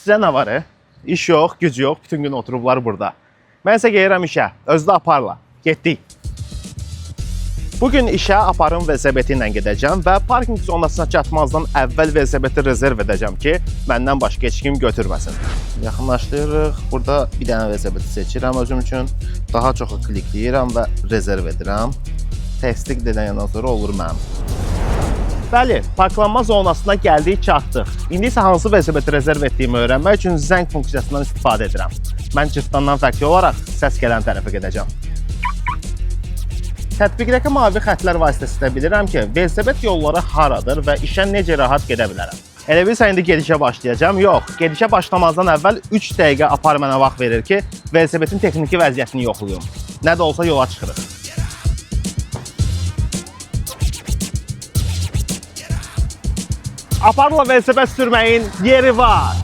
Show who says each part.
Speaker 1: Sizə nə var? İş yox, güc yox, bütün gün oturublar burada. Mən isə gəlirəm işə, özdə aparla. Getdik. Bugün işə aparım velosipedi ilə gedəcəm və parking zonasına çatmazdan əvvəl velosipedi rezerv edəcəm ki, məndən başqa heç kim götürməsin. Yaxınlaşdırırıq. Burada bir dənə velosipedi seçirəm özüm üçün. Daha çoxu klikləyirəm və rezerv edirəm. Təsdiq edəndən sonra olur mənim. Bəli, parklanma zonasına gəldik, çatdıq. İndi isə hansı velosipedi rezerv etdiyimi öyrənmək üçün zəng funksiyasından istifadə edirəm. Mən cırtdandan fərqli olaraq səs gələn tərəfə gedəcəm. Tətbiqdəki mavi xətlər vasitəsilə bilirəm ki, velosiped yolları haradır və işə necə rahat gedə bilərəm. Elə bilsə indi gedişə başlayacağam. Yox, gedişə başlamazdan əvvəl 3 dəqiqə apar mənə vaxt verir ki, velosipedin texniki vəziyyətini yoxlayım. Nə də olsa yola çıxırıq. Aparla velosiped sürməyin yeri var.